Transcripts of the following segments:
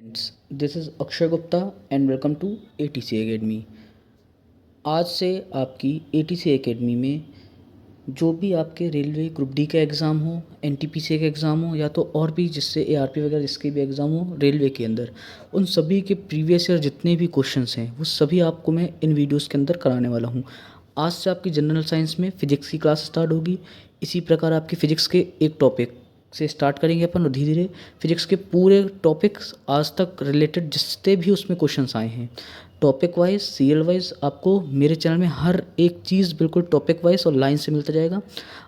Friends, this is Akshay Gupta and welcome to ATC academy. आज से आपकी एटीसी एकेडमी में जो भी आपके रेलवे ग्रुप डी का एग्ज़ाम हो, एनटीपीसी का एग्ज़ाम हो या तो और भी जिससे एआरपी वगैरह जिसके भी एग्ज़ाम हो रेलवे के अंदर, उन सभी के प्रीवियस ईयर जितने भी क्वेश्चंस हैं वो सभी आपको मैं इन वीडियोस के अंदर कराने वाला हूँ। आज से आपकी जनरल साइंस में फ़िज़िक्स की क्लास स्टार्ट होगी। इसी प्रकार आपकी फ़िज़िक्स के एक टॉपिक से स्टार्ट करेंगे अपन और धीरे धीरे फिजिक्स के पूरे टॉपिक्स आज तक रिलेटेड जितने भी उसमें क्वेश्चंस आए हैं टॉपिक वाइज सीरियल वाइज आपको मेरे चैनल में हर एक चीज़ बिल्कुल टॉपिक वाइज और लाइन से मिलता जाएगा।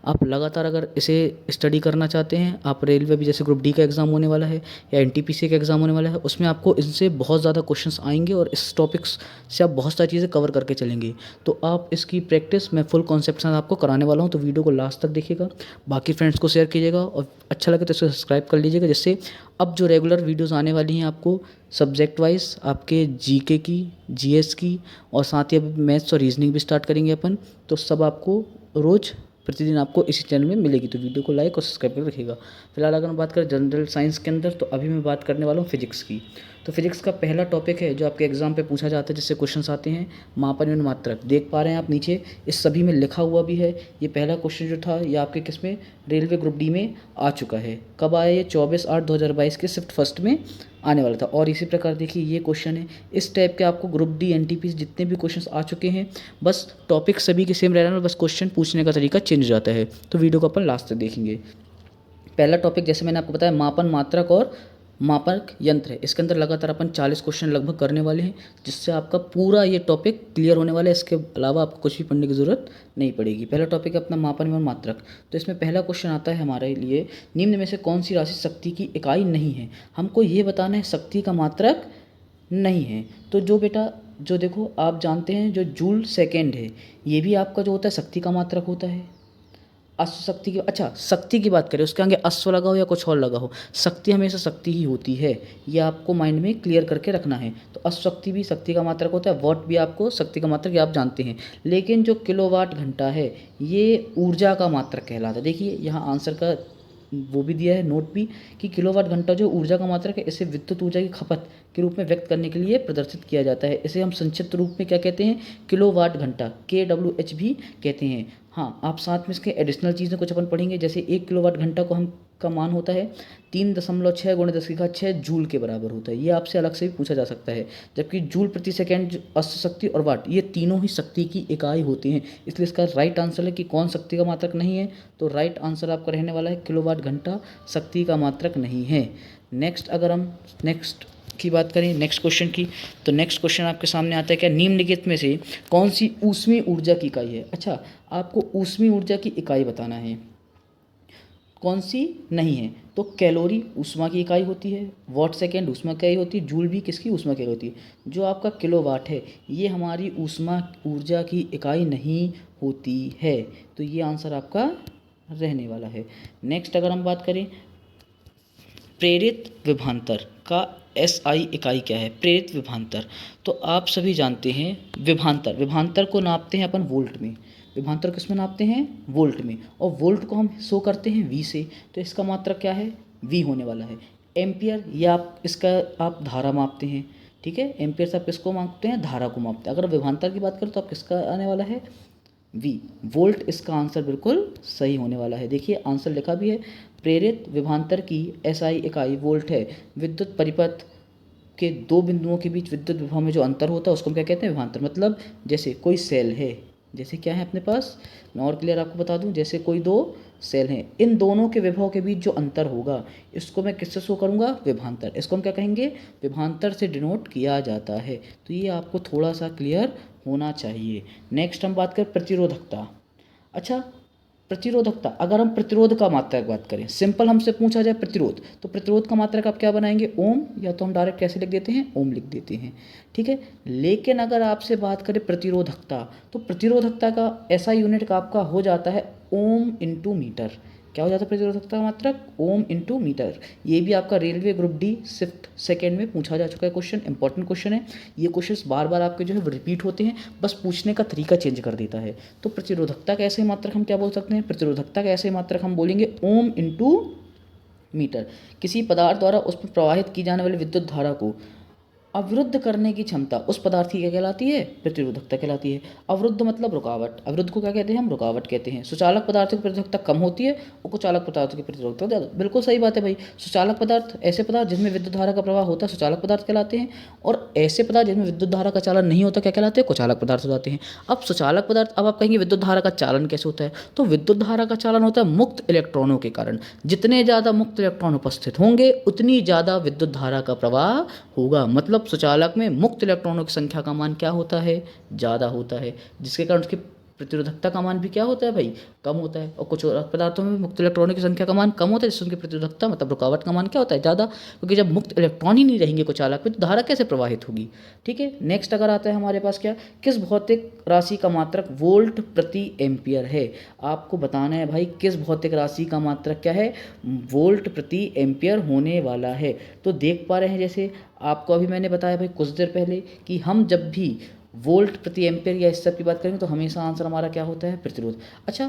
आप लगातार अगर इसे स्टडी करना चाहते हैं, आप रेलवे भी जैसे ग्रुप डी का एग्ज़ाम होने वाला है या एनटीपीसी का एग्ज़ाम होने वाला है, उसमें आपको इनसे बहुत ज़्यादा क्वेश्चंस आएंगे और इस टॉपिक्स से आप बहुत सारी चीज़ें कवर करके चलेंगे। तो आप इसकी प्रैक्टिस मैं फुल कॉन्सेप्ट के साथ आपको कराने वाला हूँ, तो वीडियो को लास्ट तक देखिएगा, बाकी फ्रेंड्स को शेयर कीजिएगा और अच्छा लगे तो इसे सब्सक्राइब कर लीजिएगा, जिससे अब जो रेगुलर वीडियोस आने वाली हैं आपको सब्जेक्ट वाइज आपके जीके की, जीएस की और साथ ही अब मैथ्स और रीजनिंग भी स्टार्ट करेंगे अपन, तो सब आपको रोज़ प्रतिदिन आपको इसी चैनल में मिलेगी। तो वीडियो को लाइक और सब्सक्राइब कर रखिएगा। फिलहाल अगर हम बात करें जनरल साइंस के अंदर, तो अभी मैं बात करने वाला हूँ फिजिक्स की। तो फिजिक्स का पहला टॉपिक है जो आपके एग्जाम पे पूछा जाता है, जिससे क्वेश्चंस आते हैं मापन एवं मात्रक। देख पा रहे हैं आप नीचे इस सभी में लिखा हुआ भी है। ये पहला क्वेश्चन जो था ये आपके किस में, रेलवे ग्रुप डी में आ चुका है। कब आया ये? 24/8/2022 के शिफ्ट फर्स्ट में आने वाला था। और इसी प्रकार देखिए ये क्वेश्चन है, इस टाइप के आपको ग्रुप डी एनटीपी जितने भी क्वेश्चंस आ चुके हैं, बस टॉपिक सभी के सेम रह रहा है, बस क्वेश्चन पूछने का तरीका चेंज हो जाता है। तो वीडियो को अपन लास्ट तक देखेंगे। पहला टॉपिक जैसे मैंने आपको बताया मापन मात्रक और मापक यंत्र है। इसके अंदर लगातार अपन 40 क्वेश्चन लगभग करने वाले हैं, जिससे आपका पूरा ये टॉपिक क्लियर होने वाला है। इसके अलावा आपको कुछ भी पढ़ने की ज़रूरत नहीं पड़ेगी। पहला टॉपिक है अपना मापन एवं मात्रक। तो इसमें पहला क्वेश्चन आता है हमारे लिए, निम्न में से कौन सी राशि शक्ति की इकाई नहीं है? हमको ये बताना है शक्ति का मात्रक नहीं है। तो जो बेटा जो देखो आप जानते हैं जो जूल सेकेंड है, ये भी आपका जो होता है शक्ति का मात्रक होता है। अश्व शक्ति की, अच्छा शक्ति की बात करें, उसके आगे अश्व लगा हो या कुछ और लगा हो, शक्ति हमेशा शक्ति ही होती है। ये आपको माइंड में क्लियर करके रखना है। तो अश्व शक्ति भी शक्ति का मात्रक होता है, वॉट भी आपको शक्ति का मात्रक, ये आप जानते हैं। लेकिन जो किलोवाट घंटा है ये ऊर्जा का मात्रक कहलाता है। देखिए यहाँ आंसर का वो भी दिया है नोट भी, कि किलोवाट घंटा जो ऊर्जा का मात्रक है, इसे विद्युत ऊर्जा की खपत के रूप में व्यक्त करने के लिए प्रदर्शित किया जाता है। इसे हम संक्षिप्त रूप में क्या कहते हैं? किलोवाट घंटा, KWH भी कहते हैं। हाँ, आप साथ में इसके एडिशनल चीज़ें कुछ अपन पढ़ेंगे, जैसे 1 किलोवाट घंटा को हम का मान होता है 3.6 × 10⁶ जूल के बराबर होता है। ये आपसे अलग से भी पूछा जा सकता है। जबकि जूल प्रति सेकेंड, अश्व शक्ति और वाट, ये तीनों ही शक्ति की इकाई होती हैं। इसलिए इसका राइट आंसर है कि कौन शक्ति का मात्रक नहीं है, तो राइट आंसर आपका रहने वाला है किलोवाट घंटा शक्ति का मात्रक नहीं है। नेक्स्ट अगर हम नेक्स्ट की बात करें, नेक्स्ट क्वेश्चन की, तो नेक्स्ट क्वेश्चन आपके सामने आता है क्या, निम्नलिखित में से कौन सी ऊष्मीय ऊर्जा की इकाई है? अच्छा, आपको ऊष्मीय ऊर्जा की इकाई बताना है, कौन सी नहीं है। तो कैलोरी ऊष्मा की इकाई होती है, वाट सेकेंड ऊष्मा की इकाई होती है, जूल भी किसकी ऊष्मा की इकाई होती है। जो आपका किलोवाट है ये हमारी ऊष्मा ऊर्जा की इकाई नहीं होती है। तो ये आंसर आपका रहने वाला है। नेक्स्ट अगर हम बात करें प्रेरित विभवांतर का SI इकाई क्या है? प्रेरित विभवांतर, तो आप सभी जानते हैं विभवांतर, विभवांतर को नापते हैं अपन वोल्ट में। विभवांतर किस में नापते हैं? वोल्ट में। और वोल्ट को हम शो करते हैं V से, तो इसका मात्रक क्या है? V होने वाला है। एम्पियर, या आप इसका आप धारा मापते हैं, ठीक है। एम्पियर से आप किसको मापते हैं? धारा को मापते हैं। अगर विभवांतर की बात करें तो आप किसका आने वाला है? V। वोल्ट इसका आंसर बिल्कुल सही होने वाला है। देखिए आंसर लिखा भी है, प्रेरित विभवांतर की SI इकाई वोल्ट है। विद्युत परिपथ के दो बिंदुओं के बीच विद्युत विभव में जो अंतर होता है उसको हम क्या कहते हैं? विभवांतर। मतलब जैसे कोई सेल है, जैसे क्या है अपने पास, मैं और क्लियर आपको बता दूं, जैसे कोई दो सेल हैं, इन दोनों के विभव के बीच जो अंतर होगा इसको मैं किससे शो करूंगा? विभवांतर। इसको हम क्या कहेंगे? विभवांतर से डिनोट किया जाता है। तो ये आपको थोड़ा सा क्लियर होना चाहिए। नेक्स्ट हम बात करें प्रतिरोधकता। अच्छा, प्रतिरोधकता, अगर हम प्रतिरोध का मात्रक बात करें, सिंपल हमसे पूछा जाए प्रतिरोध, तो प्रतिरोध का मात्रक आप क्या बनाएंगे? ओम, या तो हम डायरेक्ट कैसे लिख देते हैं? ओम लिख देते हैं, ठीक है। लेकिन अगर आपसे बात करें प्रतिरोधकता, तो प्रतिरोधकता का ऐसा यूनिट का आपका हो जाता है ओम इंटू मीटर। क्या हो जाता है प्रतिरोधकता का मात्रक? Ohm into metre. ये भी आपका railway group D shift second में पूछा जा चुका है क्वेश्चन, इंपॉर्टेंट क्वेश्चन है। ये क्वेश्चन बार बार आपके जो है रिपीट होते हैं, बस पूछने का तरीका चेंज कर देता है। तो प्रतिरोधकता का ऐसे मात्रक हम क्या बोल सकते हैं? प्रतिरोधकता का ऐसे मात्रक हम बोलेंगे ओम इंटू मीटर। किसी पदार्थ द्वारा उस पर प्रवाहित की जाने वाली विद्युत धारा को अवरुद्ध करने की क्षमता उस पदार्थ की क्या कहलाती है? प्रतिरोधकता कहलाती है। अवरुद्ध मतलब रुकावट, अवरुद्ध को क्या कहते हैं? हम रुकावट कहते हैं। सुचालक पदार्थों की प्रतिरोधकता कम होती है और कुचालक पदार्थों की प्रतिरोधकता ज़्यादा। बिल्कुल सही बात है भाई। सुचालक पदार्थ ऐसे पदार्थ जिसमें विद्युत धारा का प्रवाह होता है सुचालक पदार्थ कहलाते हैं, और ऐसे पदार्थ जिनमें विद्युत धारा का चालन नहीं होता क्या कहलाते हैं? कुचालक पदार्थ हो जाते हैं। अब सुचालक पदार्थ, अब आप कहेंगे विद्युत धारा का चालन कैसे होता है? तो विद्युत धारा का चालन होता है मुक्त इलेक्ट्रॉनों के कारण। जितने ज़्यादा मुक्त इलेक्ट्रॉन उपस्थित होंगे उतनी ज़्यादा विद्युत धारा का प्रवाह होगा। मतलब सुचालक में मुक्त इलेक्ट्रॉनों की संख्या का मान क्या होता है? ज़्यादा होता है, जिसके कारण उसकी प्रतिरोधकता का मान भी क्या होता है भाई? कम होता है। और कुछ और पदार्थों में मुक्त इलेक्ट्रॉनों की संख्या का मान कम होता है, जिससे उनकी प्रतिरोधकता मतलब रुकावट का मान क्या होता है? ज़्यादा, क्योंकि जब मुक्त इलेक्ट्रॉन ही नहीं रहेंगे कुचालक में तो धारा कैसे प्रवाहित होगी? ठीक है। नेक्स्ट अगर आता है हमारे पास क्या, किस भौतिक राशि का मात्रक वोल्ट प्रति एम्पियर है? आपको बताना है भाई किस भौतिक राशि का मात्रक क्या है? वोल्ट प्रति एम्पियर होने वाला है। तो देख पा रहे हैं, जैसे आपको अभी मैंने बताया भाई कुछ देर पहले कि हम जब भी वोल्ट प्रति एम्पियर या इस सब की बात करेंगे तो हमेशा आंसर हमारा क्या होता है? प्रतिरोध। अच्छा,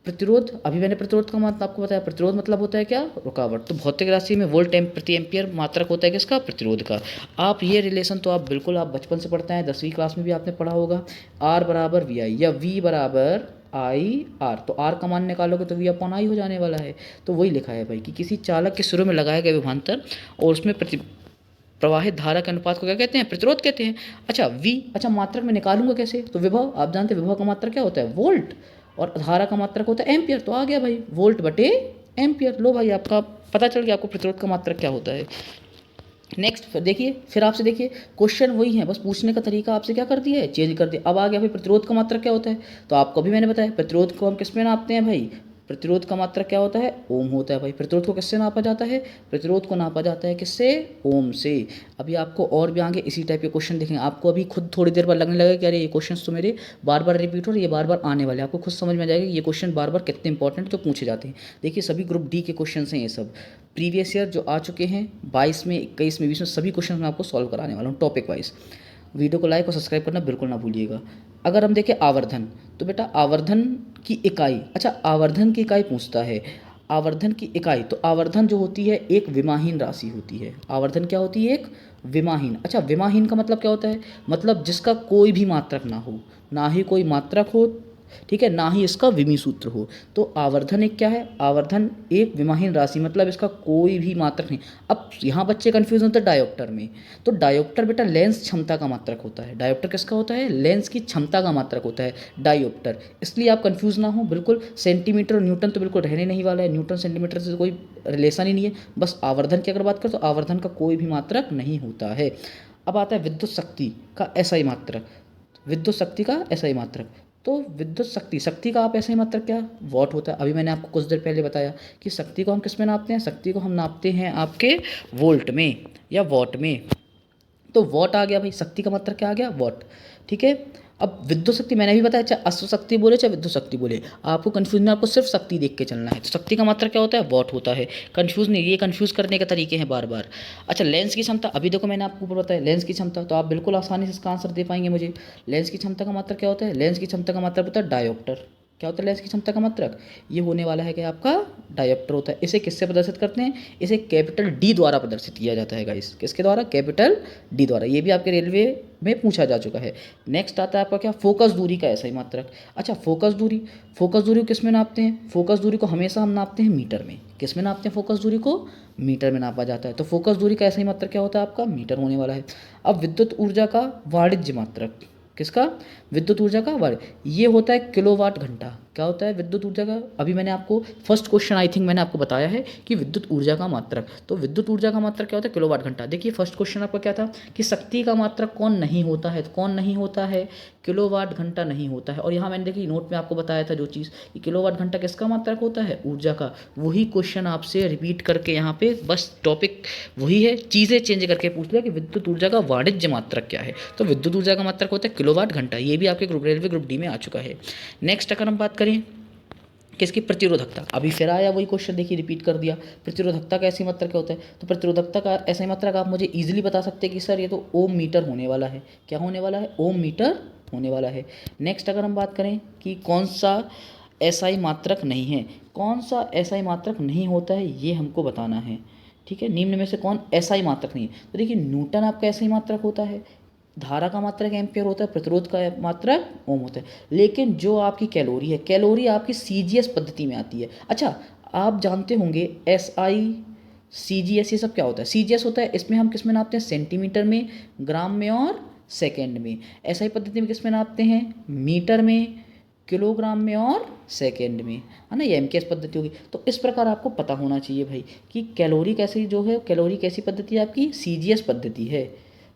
प्रतिरोध, अभी मैंने प्रतिरोध का मतलब आपको बताया, प्रतिरोध मतलब होता है क्या? रुकावट। तो भौतिक राशि में वोल्ट प्रति एम्पियर मात्रक होता है किसका? प्रतिरोध का। आप ये रिलेशन तो आप बिल्कुल आप बचपन से पढ़ते हैं, 10वीं क्लास में भी आपने पढ़ा होगा। आर बराबर वी आई या वी बराबर आई आर। तो आर का मान निकालोगे तो वी अपॉन आई हो जाने वाला है। तो वही लिखा है भाई कि किसी चालक के शुरू में लगाए गए विभवांतर और उसमें प्रवाहित धारा के अनुपात को क्या कहते हैं? प्रतिरोध कहते हैं। अच्छा मात्रक में निकालूंगा कैसे? तो विभव, आप जानते हैं विभव का मात्रक क्या होता है? वोल्ट, और धारा का मात्रक होता है एम्पियर। तो आ गया भाई वोल्ट बटे एम्पियर। लो भाई, आपका पता चल गया आपको प्रतिरोध का मात्रक क्या होता है। नेक्स्ट देखिए, फिर आपसे देखिए क्वेश्चन वही है, बस पूछने का तरीका आपसे क्या कर दिया है? चेंज कर दिया। अब आ गया भाई प्रतिरोध का मात्रक क्या होता है? तो आपको भी मैंने बताया प्रतिरोध को हम किस में नापते हैं भाई? प्रतिरोध का मात्रक क्या होता है? ओम होता है भाई। प्रतिरोध को किससे नापा जाता है? प्रतिरोध को नापा जाता है किससे? ओम से। अभी आपको और भी आगे इसी टाइप के क्वेश्चन देखेंगे, आपको अभी खुद थोड़ी देर बाद लगने लगेगा कि अरे ये क्वेश्चन तो मेरे बार बार रिपीट हो रहे, ये बार बार आने वाले, आपको खुद समझ में आ जाएगा कि ये क्वेश्चन बार बार कितने इंपॉर्टेंट तो पूछे जाते हैं। देखिए सभी ग्रुप डी के क्वेश्चन हैं ये सब, प्रीवियस ईयर जो आ चुके हैं 22 में, 21 में, 20 में, सभी क्वेश्चन मैं आपको सॉल्व कराने वाला हूँ टॉपिक वाइज। वीडियो को लाइक और सब्सक्राइब करना बिल्कुल ना भूलिएगा। अगर हम देखें आवर्धन, तो बेटा आवर्धन की इकाई, अच्छा आवर्धन की इकाई पूछता है, आवर्धन की इकाई, तो आवर्धन जो होती है एक विमाहीन राशि होती है। आवर्धन क्या होती है? एक विमाहीन। अच्छा विमाहीन का मतलब क्या होता है? मतलब जिसका कोई भी मात्रक ना हो, ना ही कोई मात्रक हो, ठीक है, ना ही इसका विमी सूत्र हो। तो आवर्धन एक क्या है? आवर्धन एक विमाहीन राशि, मतलब इसका कोई भी मात्रक नहीं। अब यहाँ बच्चे कंफ्यूज होते हैं डायोप्टर में। तो डायोप्टर बेटा लेंस क्षमता का मात्रक होता है। डायोप्टर किसका होता है? लेंस की क्षमता का मात्रक होता है डायोप्टर। इसलिए आप कंफ्यूज ना हो बिल्कुल। सेंटीमीटर और न्यूटन तो बिल्कुल रहने नहीं वाला है, न्यूटन सेंटीमीटर से कोई रिलेशन ही नहीं है। बस आवर्धन की अगर बात करें तो आवर्धन का कोई भी मात्रक नहीं होता है। अब आता है विद्युत शक्ति का ऐसा ही मात्रक, विद्युत शक्ति का ऐसा ही मात्रक। तो विद्युत शक्ति, शक्ति का आप ऐसे ही मात्रक क्या? वॉट होता है। अभी मैंने आपको कुछ देर पहले बताया कि शक्ति को हम किस में नापते हैं? शक्ति को हम नापते हैं आपके वोल्ट में या वॉट में। तो वॉट आ गया भाई, शक्ति का मात्रक क्या आ गया? वॉट। ठीक है। अब विद्युत शक्ति मैंने भी बताया, चाहे अश्व शक्ति बोले चाहे विद्युत शक्ति बोले, आपको कंफ्यूज नहीं, आपको सिर्फ शक्ति देख के चलना है। तो शक्ति का मात्रक क्या होता है? वॉट होता है। कंफ्यूज नहीं, ये कंफ्यूज करने के तरीके हैं बार बार। अच्छा लेंस की क्षमता, अभी देखो मैंने आपको ऊपर बताया लेंस की क्षमता, तो आप बिल्कुल आसानी से इसका आंसर दे पाएंगे मुझे। लेंस की क्षमता का मात्रक क्या होता है? लेंस की क्षमता का मात्रक होता है डायोप्टर। क्या होता है लेंस की क्षमता का मात्रक? ये होने वाला है कि आपका डायोप्टर होता है। इसे किससे प्रदर्शित करते हैं? इसे कैपिटल डी द्वारा प्रदर्शित किया जाता है गाइस। किसके द्वारा? कैपिटल डी द्वारा। ये भी आपके रेलवे में पूछा जा चुका है। नेक्स्ट आता है आपका क्या? फोकस दूरी का ऐसा ही मात्रक। अच्छा फोकस दूरी, फोकस दूरी को किस में नापते हैं? फोकस दूरी को हमेशा हम नापते हैं मीटर में। किस में नापते हैं फोकस दूरी को? मीटर में नापा जाता है। तो फोकस दूरी का ऐसा ही मात्रक क्या होता है आपका? मीटर होने वाला है। अब विद्युत ऊर्जा का वाणिज्य मात्रक, किसका? विद्युत ऊर्जा का वाणिज्य, ये होता है किलोवाट घंटा। क्या होता है विद्युत ऊर्जा का? अभी मैंने आपको फर्स्ट क्वेश्चन आई थिंक मैंने आपको बताया है कि विद्युत ऊर्जा का मात्रक। तो विद्युत ऊर्जा का मात्रक क्या होता है? किलोवाट घंटा। देखिए फर्स्ट क्वेश्चन आपका क्या था कि शक्ति का मात्रक कौन नहीं होता है? तो कौन नहीं होता है? किलोवाट घंटा नहीं होता है। और यहाँ मैंने देखिए नोट में आपको बताया था जो चीज़ कि किलोवाट घंटा किसका मात्रक होता है? ऊर्जा का। वही क्वेश्चन आपसे रिपीट करके यहाँ पे बस टॉपिक वही है, चीज़ें चेंज करके पूछ लिया कि विद्युत ऊर्जा का वाणिज्य मात्रक क्या है। तो विद्युत ऊर्जा का मात्रक होता है किलोवाट घंटा। ये भी आपके रेलवे ग्रुप डी में आ चुका है। नेक्स्ट अगर हम बात करें किसकी? प्रतिरोधकता। अभी फिर आया वही क्वेश्चन, देखिए रिपीट कर दिया। प्रतिरोधकता का ऐसी मात्रक क्या होता है? तो प्रतिरोधकता का ऐसा मात्रक आप मुझे इजीली बता सकते हैं कि सर ये तो ओम मीटर होने वाला है। क्या होने वाला है? ओम मीटर होने वाला है। नेक्स्ट अगर हम बात करें कि कौन सा एसआई मात्रक नहीं है। कौन सा एसआई मात्रक नहीं होता है ये हमको बताना है। ठीक है, निम्न में से कौन एसआई मात्रक नहीं है? तो देखिए न्यूटन आपका एसआई मात्रक होता है, धारा का मात्रक एम्पियर होता है, प्रतिरोध का मात्रक ओम होता है। लेकिन जो आपकी कैलोरी है, कैलोरी आपकी सीजीएस पद्धति में आती है। अच्छा, आप जानते होंगे एसआई, सीजीएस ये सब क्या होता है? सीजीएस होता है, इसमें हम किस में नापते हैं? सेंटीमीटर में, ग्राम में और सेकेंड में। एसआई पद्धति में किस में नापते हैं? मीटर में, किलोग्राम में और सेकेंड में, है ना। ये एमकेएस पद्धति होगी। तो इस प्रकार आपको पता होना चाहिए भाई कि कैलोरी कैसी जो है, कैलोरी कैसी पद्धति है आपकी? सीजीएस पद्धति है।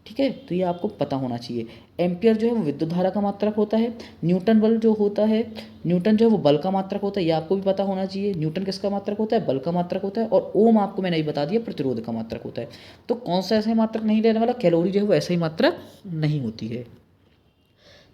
ठीक है, तो ये आपको पता होना चाहिए। एम्पियर जो है वो विद्युत धारा का मात्रक होता है। न्यूटन बल जो होता है, न्यूटन जो है वो बल का मात्रक होता है, ये आपको भी पता होना चाहिए। न्यूटन किसका मात्रक होता है? बल का मात्रक होता है। और ओम आपको मैंने बता दिया प्रतिरोध का मात्रक होता है। तो कौन सा ऐसा ही मात्रक नहीं लेने वाला? कैलोरी जो है वो ऐसा ही मात्रक नहीं होती है।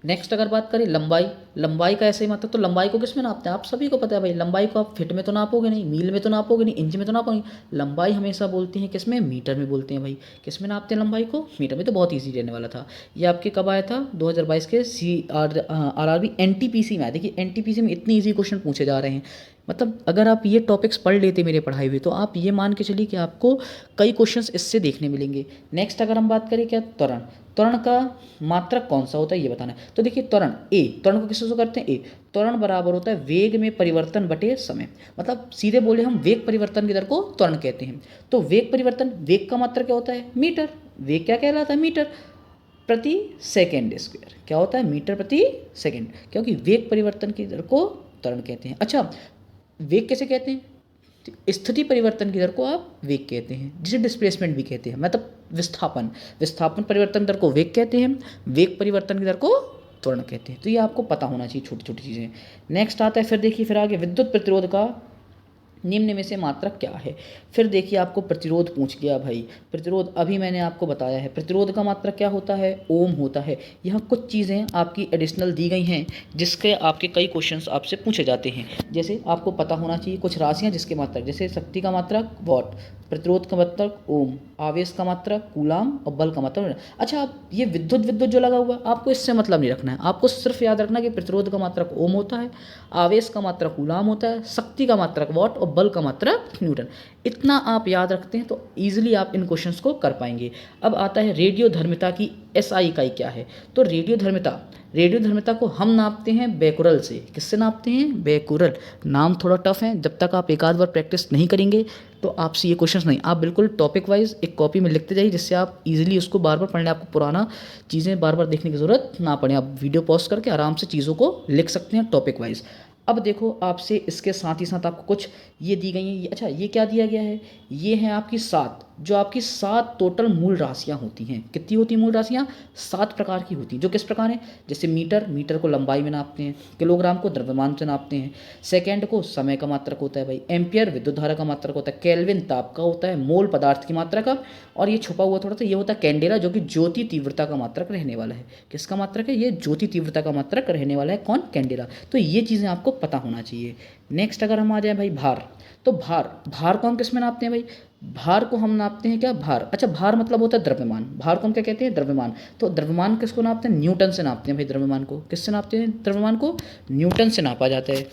नेक्स्ट अगर बात करें लंबाई, लंबाई का ऐसे ही मात्रक, तो लंबाई को किस में नापते हैं? आप सभी को पता है भाई, लंबाई को आप फिट में तो नापोगे नहीं, मील में तो नापोगे नहीं, इंच में तो नापोगे नहीं। लंबाई हमेशा बोलती हैं किस में? मीटर में बोलते हैं भाई। किस में नापते हैं लंबाई को? मीटर में। तो बहुत ईजी रहने वाला था। ये आपके कब आया था? 2022 के RRB NTPC में आया। देखिए NTPC में इतने ईजी क्वेश्चन पूछे जा रहे हैं, मतलब अगर आप ये टॉपिक्स पढ़ लेते मेरे पढ़ाई हुए तो आप ये मान के चलिए कि आपको कई क्वेश्चंस इससे देखने मिलेंगे। नेक्स्ट अगर हम बात करें क्या? त्वरण, त्वरण का मात्रक कौन सा होता है ये बताना है। तो देखिए त्वरण ए, त्वरण को किससे करते हैं? ए। त्वरण बराबर होता है वेग में परिवर्तन बटे समय, मतलब सीधे बोले हम वेग परिवर्तन की दर को त्वरण कहते हैं। तो वेग परिवर्तन, वेग का मात्रक क्या होता है? मीटर। वेग क्या कहलाता है? मीटर प्रति सेकेंड स्क्वायर। क्या होता है? मीटर प्रति सेकेंड, क्योंकि वेग परिवर्तन की दर को त्वरण कहते हैं। अच्छा, वेग कैसे कहते हैं? स्थिति परिवर्तन की दर को आप वेग कहते हैं, जिसे डिस्प्लेसमेंट भी कहते हैं, मतलब विस्थापन। विस्थापन परिवर्तन दर को वेग कहते हैं, वेग परिवर्तन की दर को त्वरण कहते हैं। तो ये आपको पता होना चाहिए छोटी छोटी चीज़ें। नेक्स्ट आता है, फिर देखिए फिर आगे विद्युत प्रतिरोध का निम्न में से मात्रक क्या है। फिर देखिए आपको प्रतिरोध पूछ गया भाई। प्रतिरोध अभी मैंने आपको बताया है, प्रतिरोध का मात्रक क्या होता है? ओम होता है। यहाँ कुछ चीज़ें आपकी एडिशनल दी गई हैं जिसके आपके कई क्वेश्चंस आपसे पूछे जाते हैं। जैसे आपको पता होना चाहिए कुछ राशियाँ जिसके मात्रक, जैसे शक्ति का मात्रक वॉट, प्रतिरोध का मात्रक ओम, आवेश का मात्रक कूलाम और बल का मात्रक। अच्छा, आप ये विद्युत विद्युत जो लगा हुआ आपको इससे मतलब नहीं रखना है, आपको सिर्फ याद रखना कि प्रतिरोध का मात्रक ओम होता है, आवेश का मात्रक कूलाम होता है, शक्ति का मात्रक वॉट और बल का मात्रक न्यूटन। इतना आप याद रखते हैं तो ईजिली आप इन क्वेश्चंस को कर पाएंगे। अब आता है रेडियो धर्मिता की एसआई इकाई क्या है। तो रेडियो धर्मिता, रेडियो धर्मिता को हम नापते हैं बेकुरल से। किससे नापते हैं? बेकुरल। नाम थोड़ा टफ है, जब तक आप एक आध बार प्रैक्टिस नहीं करेंगे तो आपसे ये क्वेश्चंस नहीं, आप बिल्कुल टॉपिक वाइज एक कॉपी में लिखते जाइए, जिससे आप इजीली उसको बार बार पढ़ने, आपको पुराना चीज़ें बार बार देखने की ज़रूरत ना पड़े। आप वीडियो पॉज करके आराम से चीज़ों को लिख सकते हैं टॉपिक वाइज। अब देखो आपसे इसके साथ ही साथ आपको कुछ ये दी गई हैं। अच्छा, ये क्या दिया गया है? ये है आपकी 7, जो आपकी 7 टोटल मूल राशियाँ होती हैं। कितनी होती हैं मूल राशियाँ? 7 प्रकार की होती हैं। जो किस प्रकार हैं? जैसे मीटर, मीटर को लंबाई में नापते हैं, किलोग्राम को द्रव्यमान से नापते हैं, सेकेंड को समय का मात्रक होता है भाई, एम्पियर विद्युत धारा का मात्रक होता है, केल्विन ताप का होता है, मोल पदार्थ की मात्रा का, और ये छुपा हुआ थोड़ा सा ये होता है कैंडेला, जो कि ज्योति तीव्रता का मात्रक रहने वाला है। किसका मात्रक है? ये ज्योति तीव्रता का मात्रक रहने वाला है। कौन? कैंडेला। तो ये चीज़ें आपको पता होना चाहिए। नेक्स्ट अगर हम आ जाए भाई भार, तो भार, भार को हम किस में नापते हैं भाई? भार को हम नापते हैं क्या? भार। अच्छा, भार मतलब होता है द्रव्यमान। भार को हम क्या कहते हैं? द्रव्यमान। तो द्रव्यमान किसको नापते हैं? न्यूटन से नापते हैं भाई। द्रव्यमान को किससे नापते हैं? द्रव्यमान को न्यूटन से नापा जाता है।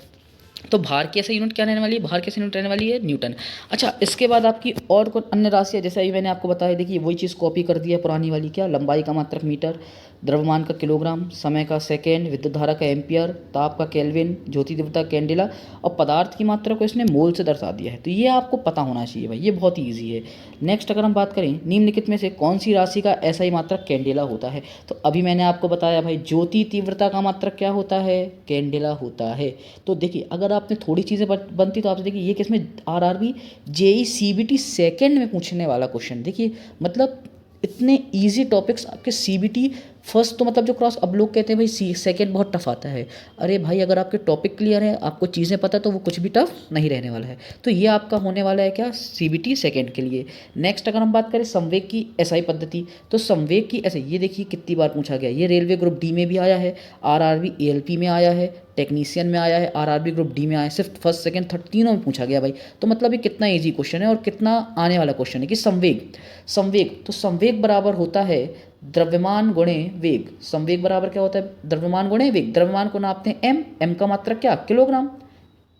तो भार की ऐसे यूनिट क्या रहने वाली है? भार की ऐसे यूनिट रहने वाली है न्यूटन। अच्छा, इसके बाद आपकी और कुछ अन्य राशियाँ, जैसे अभी मैंने आपको बताया, देखिए वही चीज़ कॉपी कर दी है पुरानी वाली। क्या? लंबाई का मात्रक मीटर, द्रव्यमान का किलोग्राम, समय का सेकेंड, विद्युत धारा का एम्पियर, ताप का केल्विन, ज्योति तीव्रता कैंडेला, और पदार्थ की मात्रा को इसने मोल से दर्शा दिया है। तो ये आपको पता होना चाहिए भाई, ये बहुत ही ईजी है। नेक्स्ट अगर हम बात करें, निम्नलिखित में से कौन सी राशि का ऐसा ही मात्रक कैंडेला होता है। तो अभी मैंने आपको बताया भाई, ज्योति तीव्रता का मात्रक क्या होता है? कैंडेला होता है। तो देखिए अगर आपने थोड़ी चीज़ें बनती तो आपसे देखिए ये किसमें? RRB JEE CBT सेकेंड में पूछने वाला क्वेश्चन। देखिए मतलब इतने इजी टॉपिक्स आपके CBT फर्स्ट तो मतलब जो क्रॉस, अब लोग कहते हैं भाई सेकेंड बहुत टफ आता है। अरे भाई, अगर आपके टॉपिक क्लियर है, आपको चीज़ें पता है, तो वो कुछ भी टफ नहीं रहने वाला है। तो ये आपका होने वाला है क्या? CBT सेकेंड के लिए। नेक्स्ट अगर हम बात करें संवेग की SI पद्धति, तो संवेग की ऐसे, ये देखिए कितनी बार पूछा गया। ये रेलवे ग्रुप D में भी आया है, RRB ALP में आया है, टेक्नीशियन में आया है, RRB ग्रुप D में आया है, सिर्फ फर्स्ट सेकंड थर्ड तीनों में पूछा गया भाई। तो मतलब ये कितना इजी क्वेश्चन है और कितना आने वाला क्वेश्चन है कि संवेग, संवेग तो संवेग बराबर होता है द्रव्यमान गुणे वेग। संवेग बराबर क्या होता है? द्रव्यमान गुणे वेग। द्रव्यमान को नापते हैं m, m का मात्रक क्या? किलोग्राम।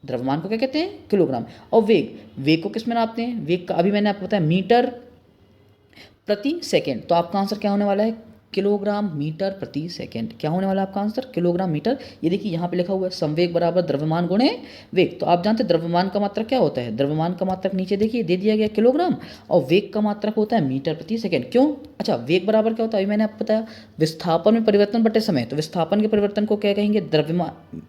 द्रव्यमान को क्या कहते हैं, किलोग्राम। और वेग, वेग को किस में नापते हैं, वेग का अभी मैंने आपको बताया मीटर प्रति सेकेंड। तो आपका आंसर क्या होने वाला है, किलोग्राम मीटर प्रति सेकेंड। क्या होने वाला है आपका आंसर, किलोग्राम मीटर। ये देखिए यहाँ पे लिखा हुआ है संवेग बराबर द्रव्यमान गुणे वेग। तो आप जानते हैं द्रव्यमान का मात्रक क्या होता है, द्रव्यमान का मात्रक नीचे देखिए दे दिया गया किलोग्राम, और वेग का मात्रक होता है मीटर प्रति सेकेंड। क्यों, अच्छा वेग बराबर क्या होता है, अभी मैंने आपको बताया विस्थापन में परिवर्तन बटे समय। तो विस्थापन के परिवर्तन को क्या कहेंगे, द्रव्यमान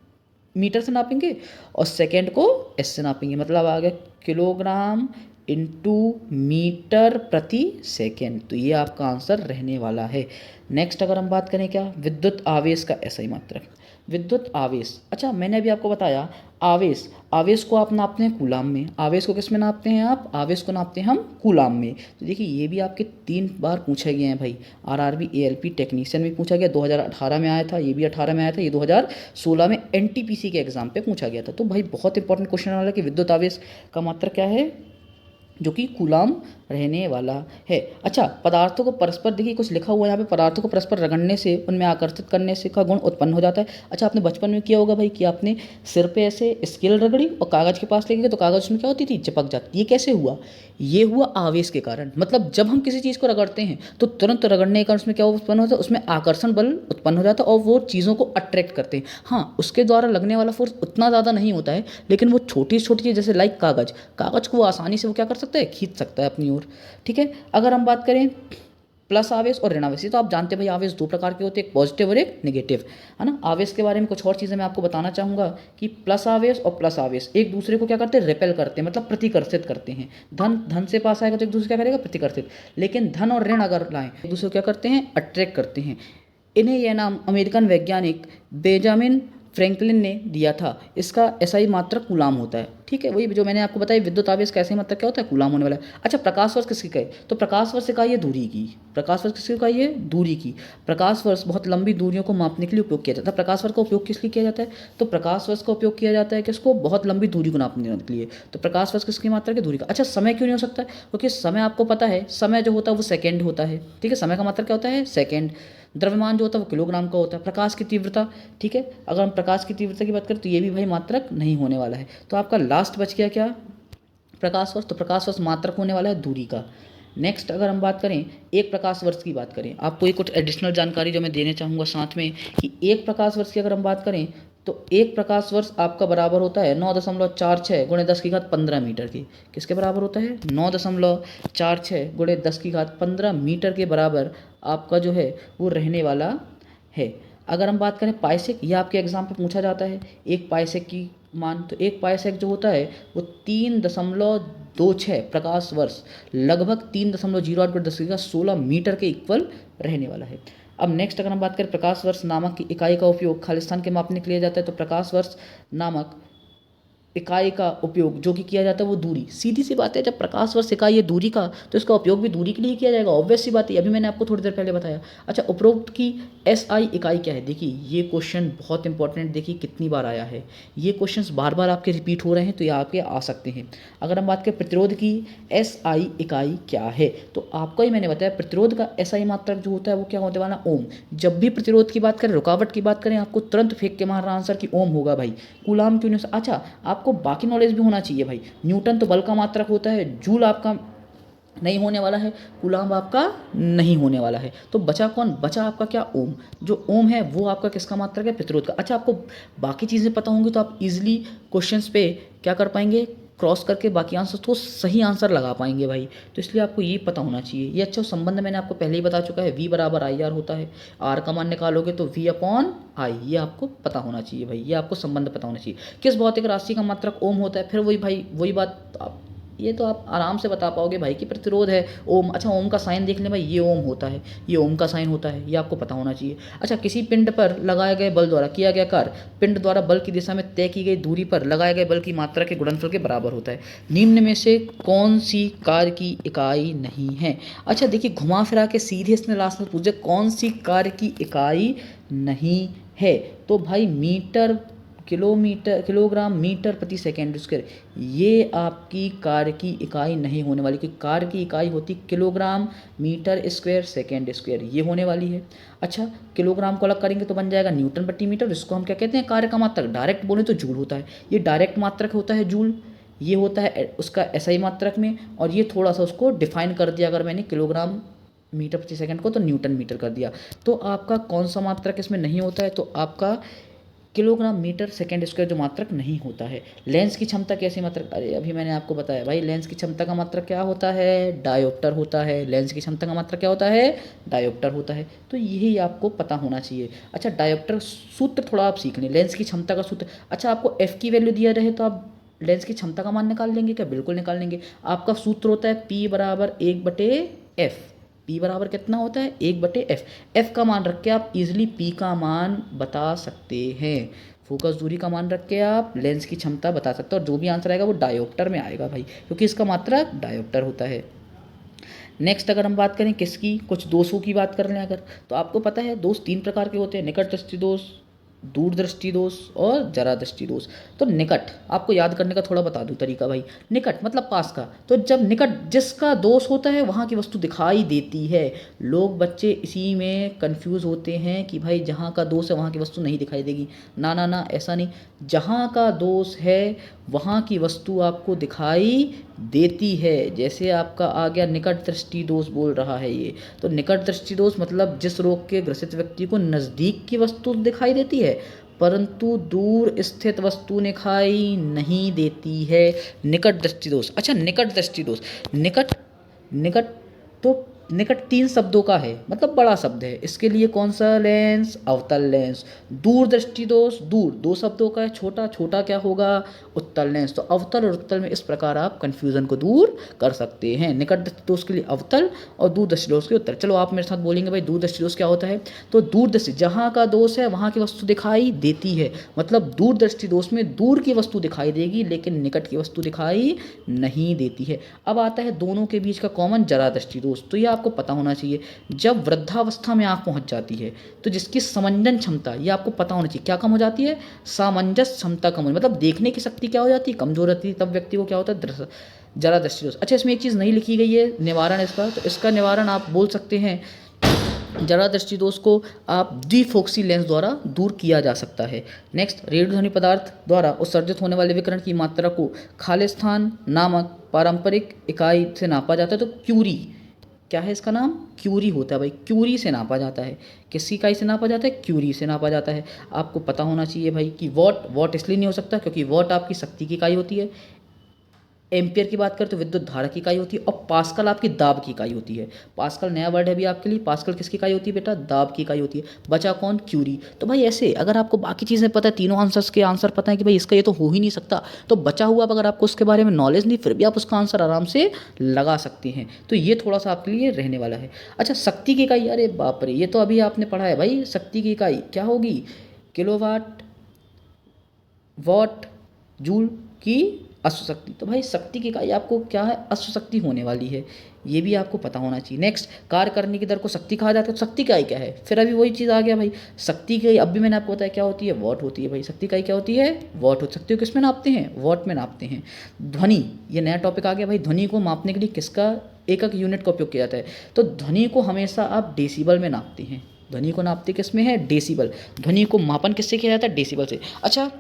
मीटर से नापेंगे, और सेकेंड को एस से नापेंगे। मतलब आ गया किलोग्राम इंटू मीटर प्रति सेकेंड। तो ये आपका आंसर रहने वाला है। नेक्स्ट अगर हम बात करें क्या, विद्युत आवेश का ऐसा ही मात्रक, विद्युत आवेश। अच्छा मैंने अभी आपको बताया आवेश, आवेश को आप नापते हैं कूलाम में। आवेश को किस में नापते हैं आप, आवेश को नापते हैं हम कूलाम में। तो देखिए ये भी आपके 3 बार पूछे गए हैं भाई, आरआरबी एएलपी टेक्नीशियन में पूछा गया, 2018 में आया था, ये भी 18 में आया था, ये 2016 में एनटीपीसी के एग्जाम पे पूछा गया था। तो भाई बहुत इंपॉर्टेंट क्वेश्चन वाला कि विद्युत आवेश का मात्रक क्या है, जो कि कूलाम रहने वाला है। अच्छा पदार्थों को परस्पर, देखिए कुछ लिखा हुआ है यहाँ पे, पदार्थों को परस्पर रगड़ने से, उनमें आकर्षित करने से का गुण उत्पन्न हो जाता है। अच्छा आपने बचपन में किया होगा भाई कि आपने सिर पे ऐसे स्केल रगड़ी और कागज़ के पास लेके गए तो कागज़ उसमें क्या होती थी, चिपक जाती। ये कैसे हुआ, ये हुआ आवेश के कारण। मतलब जब हम किसी चीज़ को रगड़ते हैं तो तुरंत रगड़ने के कारण उसमें क्या उत्पन्न होता है, उसमें आकर्षण बल उत्पन्न हो जाता है और वो चीज़ों को अट्रैक्ट करते हैं। हाँ उसके द्वारा लगने वाला फोर्स उतना ज़्यादा नहीं होता है, लेकिन वो छोटी छोटी चीज़ जैसे लाइक कागज़, कागज़ को वो आसानी से वो क्या कर सकता है, खींच सकता है अपनी ओर। ठीक है, अगर हम बात करें प्लस आवेश और ऋण आवेश, तो आप जानते हैं भाई आवेश 2 प्रकार के होते हैं, एक पॉजिटिव और एक नेगेटिव, है ना। आवेश के बारे में कुछ और चीज़ें मैं आपको बताना चाहूँगा कि प्लस आवेश और प्लस आवेश एक दूसरे को क्या करते हैं, रिपेल करते हैं, मतलब प्रतिकर्षित करते हैं। धन धन से पास आएगा तो एक दूसरे क्या करेगा, प्रतिकर्षित। लेकिन धन और ऋण अगर लाएं एक दूसरे को क्या करते हैं, अट्रैक्ट करते हैं। इन्हें यह नाम अमेरिकन वैज्ञानिक बेंजामिन फ्रैंकलिन ने दिया था। इसका एसआई मात्रक कूलाम होता है। ठीक है, वही जो मैंने आपको बताया विद्युत आवेश का एसआई मात्रक क्या होता है, कूलाम होने वाला है। अच्छा प्रकाश वर्ष किसकी कहे, तो प्रकाश वर्ष इकाई है दूरी की। प्रकाश वर्ष किसकी इकाई है, दूरी की। प्रकाश वर्ष बहुत लंबी दूरियों को मापने के लिए उपयोग किया जाता है। प्रकाश वर्ष का उपयोग किस लिए किया जाता है, तो प्रकाश वर्ष का उपयोग किया जाता है किसको, बहुत लंबी दूरी को नापने के लिए। तो प्रकाश वर्ष किसकी मात्रक है, दूरी का। अच्छा समय क्यों नहीं हो सकता है, क्योंकि समय आपको पता है, समय जो होता है वो सेकेंड होता है। ठीक है, समय का मात्रक क्या होता है, सेकेंड। द्रव्यमान जो होता है वो किलोग्राम का होता है। प्रकाश की तीव्रता, ठीक है, अगर हम प्रकाश की तीव्रता की बात करें तो ये भी भाई मात्रक नहीं होने वाला है। तो आपका लास्ट बच गया क्या, प्रकाश वर्ष। तो प्रकाश वर्ष मात्रक होने वाला है दूरी का। नेक्स्ट अगर हम बात करें एक प्रकाश वर्ष की बात करें, आपको ये कुछ एडिशनल जानकारी जो मैं देने चाहूँगा साथ में, कि एक प्रकाश वर्ष की अगर हम बात करें तो एक प्रकाश वर्ष आपका बराबर होता है 9.46 गुणे 10 की घात 15 मीटर की। किसके बराबर होता है, 9.46 गुणे 10 की घात 15 मीटर के बराबर आपका जो है वो रहने वाला है। अगर हम बात करें पाइसेक, यह आपके एग्जाम पे पूछा जाता है, एक पाइसेक की मान। तो एक पाइसेक जो होता है वो 3.26 प्रकाश वर्ष, लगभग 3.08 गुणे 10 की घात 16 मीटर के इक्वल रहने वाला है। अब नेक्स्ट अगर हम बात करें प्रकाश वर्ष नामक की इकाई का उपयोग खालिस्तान के मापने के लिए जाता है, तो प्रकाश वर्ष नामक इकाई का उपयोग जो कि किया जाता है वो दूरी। सीधी सी बात है, जब प्रकाश वर्ष इकाई है दूरी का तो इसका उपयोग भी दूरी के लिए किया जाएगा, ऑब्वियस सी बात है, अभी मैंने आपको थोड़ी देर पहले बताया। अच्छा उपरोक्त की एसआई इकाई क्या है, देखिए ये क्वेश्चन बहुत इंपॉर्टेंट, देखिए कितनी बार आया है, ये क्वेश्चंस बार बार आपके रिपीट हो रहे हैं तो ये आपके आ सकते हैं। अगर हम बात करें प्रतिरोध की एसआई इकाई क्या है, तो आपको ही मैंने बताया प्रतिरोध का एसआई मात्रक जो होता है वो क्या होने वाला, ओम। जब भी प्रतिरोध की बात करें, रुकावट की बात करें, आपको तुरंत फेंक के मारना आंसर की ओम होगा भाई, कूलाम क्यों नहीं। अच्छा आपको बाकी नॉलेज भी होना चाहिए भाई, न्यूटन तो बल का मात्रक होता है, जूल आपका नहीं होने वाला है, कूलाम आपका नहीं होने वाला है। तो बचा कौन, बचा आपका क्या, ओम। जो ओम है वो आपका किसका मात्रक है, प्रतिरोध का। अच्छा आपको बाकी चीज़ें पता होंगी तो आप इजीली क्वेश्चंस पे क्या कर पाएंगे, क्रॉस करके बाकी आंसर तो सही आंसर लगा पाएंगे भाई। तो इसलिए आपको ये पता होना चाहिए। ये अच्छा संबंध मैंने आपको पहले ही बता चुका है, V बराबर आई आर होता है। आर का मान निकालोगे तो V अपॉन आई, ये आपको पता होना चाहिए भाई, ये आपको संबंध पता होना चाहिए। किस भौतिक राशि का मात्रक ओम होता है, फिर वही भाई वही बात ये तो आप आराम से बता पाओगे भाई कि प्रतिरोध है ओम। अच्छा ओम का साइन देख लें भाई, ये ओम होता है, ये ओम का साइन होता है, ये आपको पता होना चाहिए। अच्छा किसी पिंड पर लगाए गए बल द्वारा किया गया कार्य पिंड द्वारा बल की दिशा में तय की गई दूरी पर लगाए गए बल की मात्रा के गुणनफल के बराबर होता है। निम्न में से कौन सी कार्य की इकाई नहीं है। अच्छा देखिए घुमा फिरा के सीधे इसने लास्ट में पूछे कौन सी कार्य की इकाई नहीं है, तो भाई मीटर किलोग्राम मीटर प्रति सेकेंड स्क्वायर, ये आपकी कार्य की इकाई नहीं होने वाली, क्योंकि कार्य की इकाई होती kilogram metre square second square, ये होने वाली है। अच्छा, किलोग्राम को अलग करेंगे तो बन जाएगा न्यूटन प्रति मीटर, इसको हम क्या कहते हैं, कार्य का मात्रक। डायरेक्ट बोले तो जूल होता है, ये डायरेक्ट मात्रक होता है जूल, ये होता है उसका एसआई मात्रक में, और ये थोड़ा सा उसको डिफाइन कर दिया अगर मैंने किलोग्राम मीटर प्रति सेकंड को, तो न्यूटन मीटर कर दिया। तो आपका कौन सा मात्रक इसमें नहीं होता है, तो आपका किलोग्राम मीटर सेकेंड स्क्वायर जो मात्रक नहीं होता है। लेंस की क्षमता कैसी मात्रक, अरे अभी मैंने आपको बताया भाई, लेंस की क्षमता का मात्रक क्या होता है, डायोप्टर होता है। लेंस की क्षमता का मात्रक क्या होता है, डायोप्टर होता है। तो यही आपको पता होना चाहिए। अच्छा, डायोप्टर सूत्र थोड़ा आप सीख लें, लेंस की क्षमता का सूत्र। अच्छा, आपको एफ की वैल्यू दिया रहे तो आप लेंस की क्षमता का मान निकाल लेंगे क्या, बिल्कुल निकाल लेंगे। आपका सूत्र होता है P बराबर 1/F। P बराबर कितना होता है, 1/F। F का मान रख के आप इजिली P का मान बता सकते हैं। फोकस दूरी का मान रख के आप लेंस की क्षमता बता सकते हैं, और जो भी आंसर आएगा वो डायोप्टर में आएगा भाई, क्योंकि इसका मात्रक डायोप्टर होता है। नेक्स्ट अगर हम बात करें किसकी, कुछ दोषों की बात कर लें अगर, तो आपको पता है दोष 3 प्रकार के होते हैं, निकट दृष्टि दोष, दूरदृष्टि दोष और जरा दृष्टि दोष। तो निकट आपको याद करने का थोड़ा बता दूं तरीका भाई। निकट मतलब पास का, तो जब निकट जिसका दोष होता है वहाँ की वस्तु दिखाई देती है। लोग बच्चे इसी में कंफ्यूज होते हैं कि भाई जहाँ का दोष है वहाँ की वस्तु नहीं दिखाई देगी। ना ना ना, ऐसा नहीं, जहाँ का दोष है वहाँ की वस्तु आपको दिखाई देती है। जैसे आपका आ गया निकट दृष्टि दोष बोल रहा है ये, तो निकट दृष्टि दोष मतलब जिस रोग के ग्रसित व्यक्ति को नज़दीक की वस्तु दिखाई देती है परंतु दूर स्थित वस्तु दिखाई नहीं देती है, निकट दृष्टि दोष। अच्छा, निकट दृष्टि दोष, निकट निकट तो निकट 3 शब्दों का है, मतलब बड़ा शब्द है। इसके लिए कौन सा लेंस, अवतल लेंस। दूर दृष्टि दोष, दूर 2 शब्दों का है, छोटा छोटा क्या होगा, उत्तल लेंस। तो अवतल और उत्तल में इस प्रकार आप कन्फ्यूजन को दूर कर सकते हैं। निकट दृष्टि दोष के लिए अवतल और दूर दृष्टि दोष के उत्तल। चलो आप मेरे साथ बोलेंगे भाई दूर दृष्टि दोष क्या होता है, तो दूर दृष्टि जहाँ का दोष है वहाँ की वस्तु दिखाई देती है, मतलब दूर दृष्टि दोष में दूर की वस्तु दिखाई देगी लेकिन निकट की वस्तु दिखाई नहीं देती है। अब आता है दोनों के बीच का कॉमन, जरा दृष्टि दोष। तो ये आपको पता होना चाहिए, जब वृद्धावस्था में आंख पहुंच जाती है तो जिसकी समंजन क्षमता, ये आपको पता होना चाहिए, क्या कम हो जाती है, सामंजस्य क्षमता कम हो, मतलब देखने की शक्ति क्या हो जाती है, कमजोर रहती है, तब व्यक्ति को क्या होता है, जरा दृष्टि दोष। अच्छा, इसमें एक चीज़ नहीं लिखी गई है, निवारण इसका, तो इसका निवारण आप बोल सकते हैं, जरा दृष्टि दोष को आप डिफोक्सी लेंस द्वारा दूर किया जा सकता है। नेक्स्ट, रेडियोधर्मी पदार्थ द्वारा उत्सर्जित होने वाले विकिरण की मात्रा को खालिस्तान नामक पारंपरिक इकाई से नापा जाता है। तो क्यूरी, क्या है इसका नाम, क्यूरी होता है भाई, क्यूरी से नापा जाता है। किसकी इकाई से नापा जाता है, क्यूरी से नापा जाता है। आपको पता होना चाहिए भाई कि वॉट, वॉट इसलिए नहीं हो सकता क्योंकि वॉट आपकी शक्ति की इकाई होती है। एम्पियर की बात करें तो विद्युत धारा की इकाई होती है, और पास्कल आपकी दाब की इकाई होती है। पास्कल नया वर्ड है भी आपके लिए, पास्कल किसकी इकाई होती है बेटा, दाब की इकाई होती है। बचा कौन, क्यूरी। तो भाई ऐसे अगर आपको बाकी चीज़ें पता है, तीनों आंसर्स के आंसर पता है कि भाई इसका ये तो हो ही नहीं सकता, तो बचा हुआ अगर आपको उसके बारे में नॉलेज नहीं फिर भी आप उसका आंसर आराम से लगा सकते हैं। तो ये थोड़ा सा आपके लिए रहने वाला है। अच्छा, शक्ति की इकाई, अरे बाप रे, ये तो अभी आपने पढ़ा है भाई। शक्ति की इकाई क्या होगी, किलोवाट, वॉट, जूल की अश्वशक्ति। तो भाई शक्ति की इकाई आपको क्या है, अश्वशक्ति होने वाली है, ये भी आपको पता होना चाहिए। नेक्स्ट, कार्य करने की दर को शक्ति कहा जाता है। तो शक्ति इकाई क्या है, फिर अभी वही चीज़ आ गया भाई, शक्ति की अब भी मैंने आपको बताया क्या होती है, वॉट होती है भाई। शक्ति इकाई क्या होती है, वॉट हो। शक्ति को किस में नापते हैं, वॉट में नापते हैं। ध्वनि, ये नया टॉपिक आ गया भाई। ध्वनि को मापने के लिए किसका एकक यूनिट का उपयोग किया जाता है, तो ध्वनि को हमेशा आप डेसिबल में नापते हैं। ध्वनि को नापते किस में है, डेसिबल। ध्वनि को मापन किससे किया जाता है, डेसिबल से। अच्छा,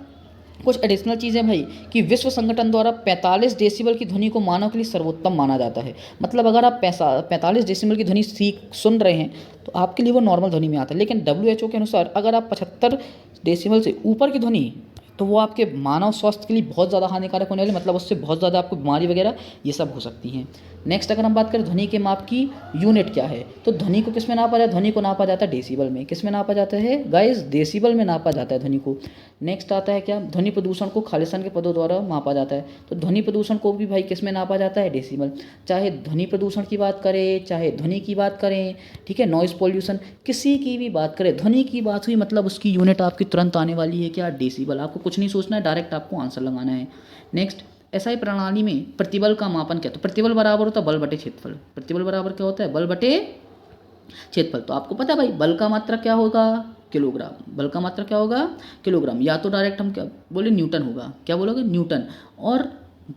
कुछ एडिशनल चीज़ें भाई कि विश्व संगठन द्वारा 45 डेसिबल की ध्वनि को मानव के लिए सर्वोत्तम माना जाता है। मतलब अगर आप 45 डेसिबल की ध्वनि सुन रहे हैं तो आपके लिए वो नॉर्मल ध्वनि में आता है, लेकिन WHO के अनुसार अगर आप 75 डेसिबल से ऊपर की ध्वनि, तो वो आपके मानव स्वास्थ्य के लिए बहुत ज़्यादा हानिकारक होने वाली, मतलब उससे बहुत ज़्यादा आपको बीमारी वगैरह ये सब हो सकती हैं। नेक्स्ट, अगर हम बात करें ध्वनि के माप की यूनिट क्या है, तो ध्वनि को किस में नापा जाता है, ध्वनि को नापा जाता है डेसिबल में। किस में नापा जाता है गाइस, डेसिबल में नापा जाता है ध्वनि को। नेक्स्ट आता है क्या, ध्वनि प्रदूषण को खालिस्तान के पदों द्वारा मापा जाता है। तो ध्वनि प्रदूषण को भी भाई किस में नापा जाता है, डेसिबल। चाहे ध्वनि प्रदूषण की बात करें, चाहे ध्वनि की बात करें, ठीक है, नॉइज़ पॉल्यूशन, किसी की भी बात करें, ध्वनि की बात हुई मतलब उसकी यूनिट आपकी तुरंत आने वाली है क्या, डेसिबल। आपको कुछ नहीं सोचना है, डायरेक्ट आपको आंसर लगाना है। नेक्स्ट, एसआई प्रणाली में प्रतिबल का मापन क्या, तो प्रतिबल बराबर होता है बल बटे क्षेत्रफल। प्रतिबल बराबर क्या होता है, बल बटे क्षेत्रफल। तो आपको पता है भाई बल का मात्रक क्या होगा, किलोग्राम। बल का मात्रक क्या होगा? किलोग्राम। या तो डायरेक्ट हम क्या बोले, न्यूटन होगा। क्या बोलोगे? न्यूटन। और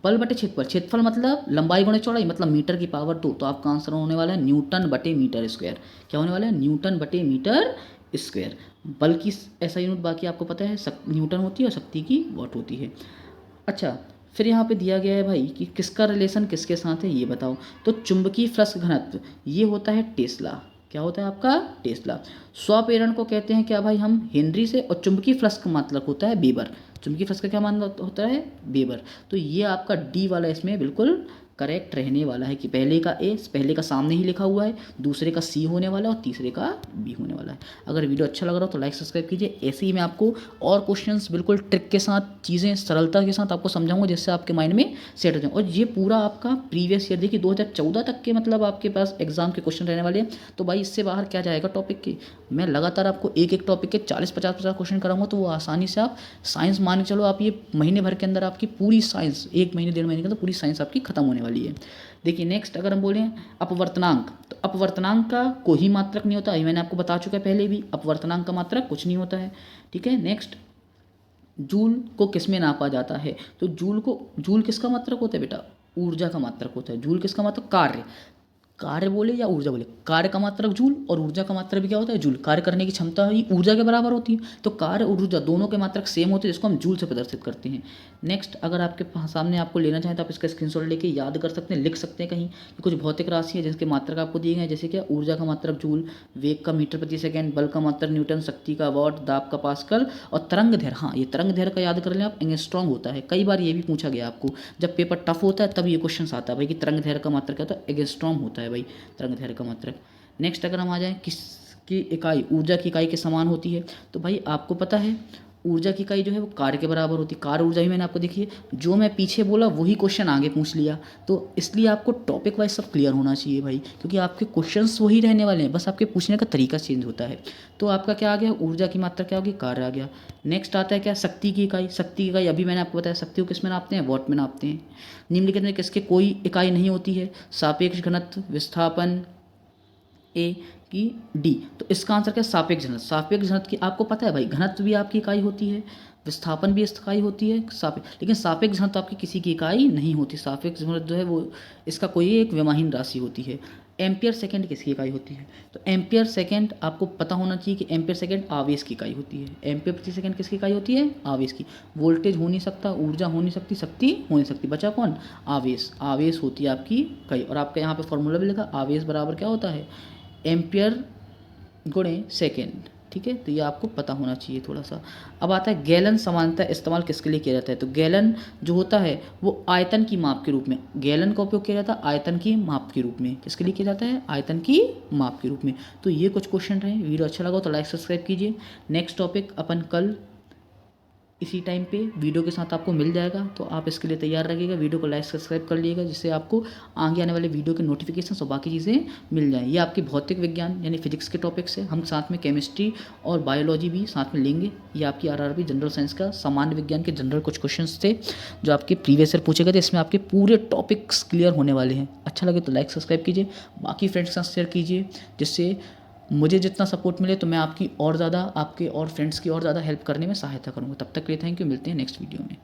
बल बटे क्षेत्रफल, क्षेत्रफल मतलब लंबाई गुणे चौड़ाई, मतलब मीटर की पावर 2, तो आपका आंसर होने वाला है न्यूटन बटे मीटर स्क्वायर। क्या होने वाला है? न्यूटन बटे मीटर स्क्वायर। बल की ऐसा यूनिट बाकी आपको पता है, न्यूटन होती है और शक्ति की वाट होती है। अच्छा, फिर यहाँ पे दिया गया है भाई कि किसका रिलेशन किसके साथ है, ये बताओ। तो चुंबकीय फ्लक्स घनत्व ये होता है टेस्ला। क्या होता है आपका? टेस्ला। स्वप्रेरण को कहते हैं क्या भाई हम? हेनरी से। और चुंबकीय फ्लक्स का मतलब होता है वेबर। चुंबकीय फ्लक्स का क्या मान होता है? वेबर। तो ये आपका डी वाला इसमें बिल्कुल करेक्ट रहने वाला है कि पहले का ए, पहले का सामने ही लिखा हुआ है, दूसरे का सी होने वाला है और तीसरे का बी होने वाला है। अगर वीडियो अच्छा लग रहा हो तो लाइक सब्सक्राइब कीजिए। ऐसे ही मैं आपको और क्वेश्चंस बिल्कुल ट्रिक के साथ, चीज़ें सरलता के साथ आपको समझाऊंगा, जिससे आपके माइंड में सेट हो जाए। और ये पूरा आपका प्रीवियस ईयर देखिए 2014 तक के मतलब आपके पास एग्जाम के क्वेश्चन रहने वाले हैं। तो भाई इससे बाहर क्या जाएगा टॉपिक के? मैं लगातार आपको एक एक टॉपिक के 40-50 क्वेश्चन कराऊंगा, तो वो आसानी से आप साइंस मान के चलो, आप ये महीने भर के अंदर आपकी पूरी साइंस, 1 महीने 1.5 महीने के अंदर पूरी साइंस आपकी खत्म होने वाली है। देखिए नेक्स्ट अगर हम बोलें अपवर्तनांक, तो अपवर्तनांक का कोई ही मात्रक नहीं होता, ये मैंने आपको बता चुका है पहले भी। अपवर्तनांक का मात्रक कुछ नहीं होता है, ठीक है। नेक्स्ट, जूल को किस में नापा जाता है? तो जूल किसका मात्रक होता है बेटा? ऊर्जा का मात्रक होता है। जूल किसका मात्रक? कार्य। कार्य बोले या ऊर्जा बोले, कार्य का मात्रक जूल और ऊर्जा का मात्रक भी क्या होता है? जूल। कार्य करने की क्षमता ही ऊर्जा के बराबर होती है, तो कार्य और ऊर्जा दोनों के मात्रक सेम होते हैं, जिसको हम जूल से प्रदर्शित करते हैं। नेक्स्ट, अगर आपके सामने आपको लेना चाहें तो आप इसका स्क्रीनशॉट लेके याद कर सकते हैं, लिख सकते हैं कहीं कि कुछ भौतिक राशि है जिसके मात्रक आपको दिए गए, जैसे क्या? ऊर्जा का मात्रक जूल, वेग का मीटर प्रति सेकेंड, बल का मात्रक न्यूटन, शक्ति का वॉट, दाब का पास्कल और तरंग दैर्घ्य। हाँ, ये तरंग दैर्घ्य का याद कर लें आप, एंगस्ट्रॉम होता है। कई बार ये भी पूछा गया आपको, जब पेपर टफ होता है तब ये क्वेश्चन आता है भाई कि तरंग दैर्घ्य का मात्रक क्या होता है? एंगस्ट्रॉम होता है भाई तरंग दैर्घ्य का मात्रक। नेक्स्ट अगर हम आ जाएं, किसकी इकाई ऊर्जा की इकाई के समान होती है? तो भाई आपको पता है ऊर्जा की इकाई जो है वो कार्य के बराबर होती है। कार्य ऊर्जा ही मैंने आपको देखिए, जो मैं पीछे बोला वही क्वेश्चन आगे पूछ लिया, तो इसलिए आपको टॉपिक वाइज सब क्लियर होना चाहिए भाई, क्योंकि आपके क्वेश्चंस वही रहने वाले हैं, बस आपके पूछने का तरीका चेंज होता है। तो आपका क्या आ गया? ऊर्जा की मात्रा क्या होगी? कार्य आ गया। नेक्स्ट आता है क्या? शक्ति की इकाई। शक्ति की इकाई अभी मैंने आपको बताया, शक्ति को किस में नापते हैं? वॉट में नापते हैं। निम्नलिखित में किसके कोई इकाई नहीं होती है? सापेक्ष घनत्व, विस्थापन, ए की डी। तो इसका आंसर क्या? सापेक्ष घनत्व। सापेक्ष घनत्व की आपको पता है भाई, घनत्व भी आपकी इकाई होती है, विस्थापन भी इकाई होती है, लेकिन सापेक्ष घनत्व आपकी किसी की इकाई नहीं होती। सापेक्ष घनत्व जो है वो इसका कोई एक विमाहीन राशि होती है। एम्पियर सेकंड किसकी इकाई होती है? तो एम्पियर सेकंड आपको पता होना चाहिए कि एम्पियर सेकंड आवेश की इकाई होती है। एम्पियर प्रति सेकंड किसकी इकाई होती है? आवेश की। वोल्टेज हो नहीं सकता, ऊर्जा हो नहीं सकती, शक्ति हो नहीं सकती, बचा कौन? आवेश। आवेश होती है आपकी इकाई। और आपका यहाँ पे फॉर्मूला भी लिखा, आवेश बराबर क्या होता है? एम्पियर गुणे सेकेंड, ठीक है। तो ये आपको पता होना चाहिए थोड़ा सा। अब आता है गैलन समानता इस्तेमाल किसके लिए किया जाता है? तो गैलन जो होता है वो आयतन की माप के रूप में, गैलन का उपयोग किया जाता है आयतन की माप के रूप में। किसके लिए किया जाता है? आयतन की माप के रूप में। तो ये कुछ क्वेश्चन रहे। वीडियो अच्छा लगा तो लाइक सब्सक्राइब कीजिए। नेक्स्ट टॉपिक अपन कल इसी टाइम पे वीडियो के साथ आपको मिल जाएगा, तो आप इसके लिए तैयार रखिएगा। वीडियो को लाइक सब्सक्राइब कर लीजिएगा, जिससे आपको आगे आने वाले वीडियो के नोटिफिकेशन और बाकी चीज़ें मिल जाएँ। ये आपके भौतिक विज्ञान यानी फिजिक्स के टॉपिक्स है, हम साथ में केमिस्ट्री और बायोलॉजी भी साथ में लेंगे। ये आपकी आरआरबी जनरल साइंस का सामान्य विज्ञान के जनरल कुछ क्वेश्चंस थे जो आपके प्रीवियस ईयर पूछे गए थे। इसमें आपके पूरे टॉपिक्स क्लियर होने वाले हैं। अच्छा लगे तो लाइक सब्सक्राइब कीजिए, बाकी फ्रेंड्स के साथ शेयर कीजिए, जिससे मुझे जितना सपोर्ट मिले तो मैं आपकी और ज़्यादा, आपके और फ्रेंड्स की और ज़्यादा हेल्प करने में सहायता करूँगा। तब तक के लिए थैंक यू, मिलते हैं नेक्स्ट वीडियो में।